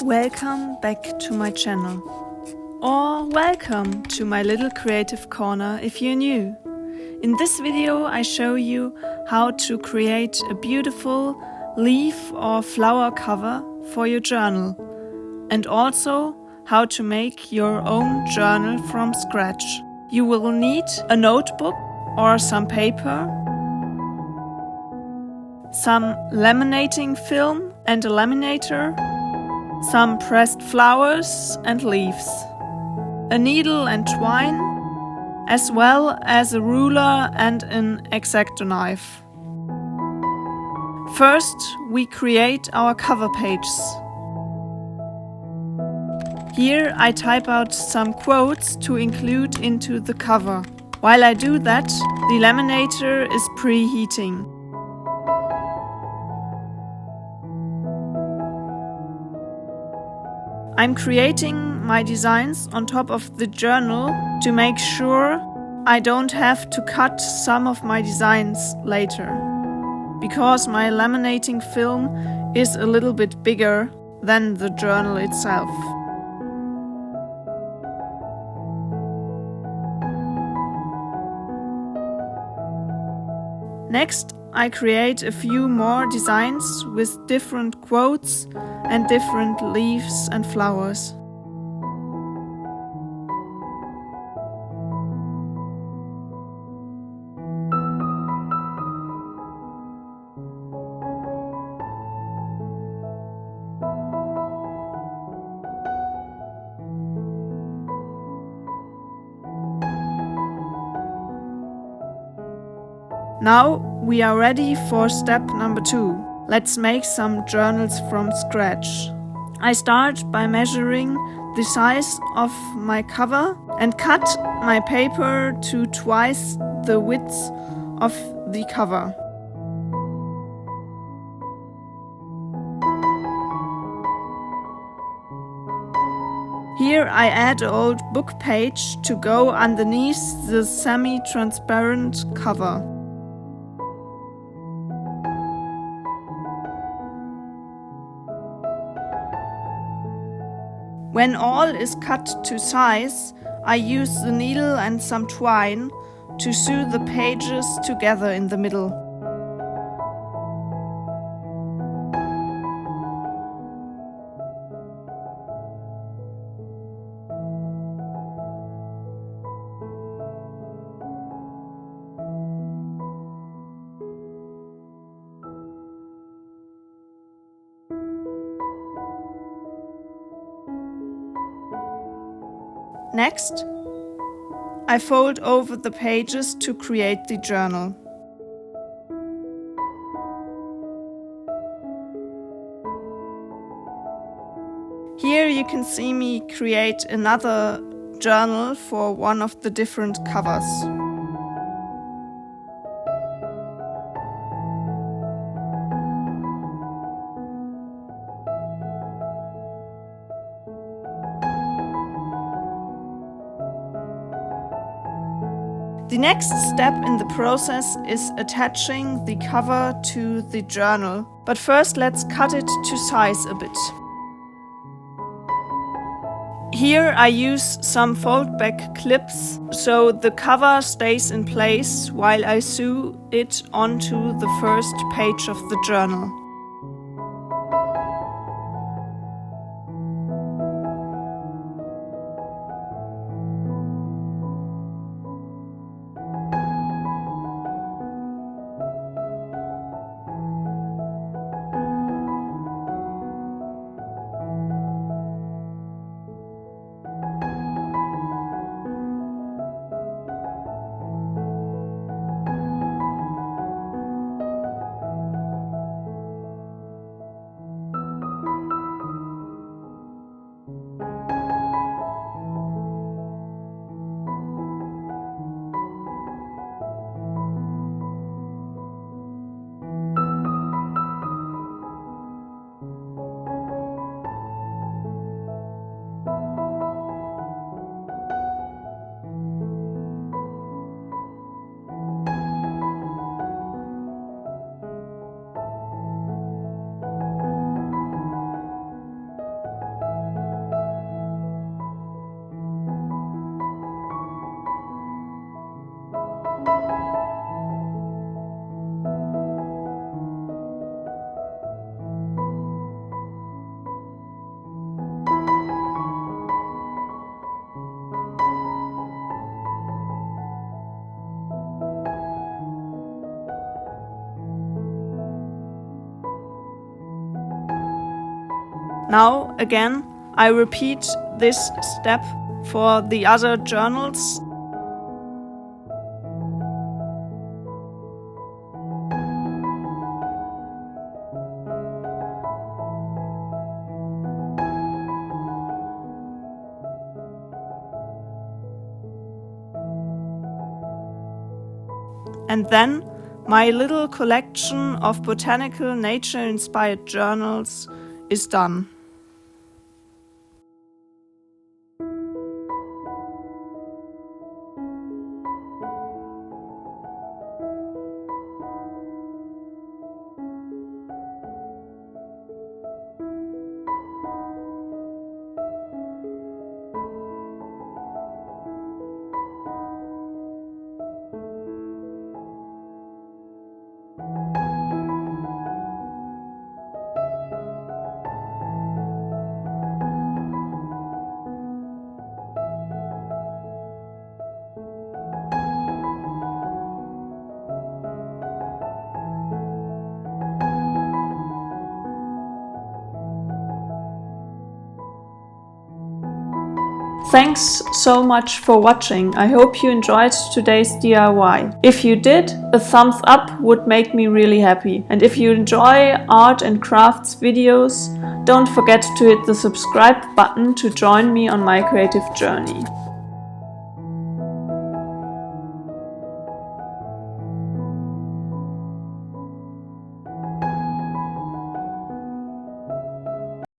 Welcome back to my channel. Or welcome to my little creative corner if you're new. In this video I show you how to create a beautiful leaf or flower cover for your journal, and also how to make your own journal from scratch. You will need a notebook or some paper, some laminating film and a laminator, some pressed flowers and leaves, a needle and twine, as well as a ruler and an X-Acto knife. First, we create our cover pages. Here I type out some quotes to include into the cover. While I do that, the laminator is preheating. I'm creating my designs on top of the journal to make sure I don't have to cut some of my designs later, because my laminating film is a little bit bigger than the journal itself. Next, I create a few more designs with different quotes and different leaves and flowers. Now we are ready for step number 2. Let's make some journals from scratch. I start by measuring the size of my cover and cut my paper to twice the width of the cover. Here I add an old book page to go underneath the semi-transparent cover. When all is cut to size, I use the needle and some twine to sew the pages together in the middle. Next, I fold over the pages to create the journal. Here you can see me create another journal for one of the different covers. The next step in the process is attaching the cover to the journal. But first let's cut it to size a bit. Here I use some fold-back clips so the cover stays in place while I sew it onto the first page of the journal. Now again, I repeat this step for the other journals. And then my little collection of botanical nature-inspired journals is done. Thanks so much for watching. I hope you enjoyed today's DIY. If you did, a thumbs up would make me really happy. And if you enjoy art and crafts videos, don't forget to hit the subscribe button to join me on my creative journey.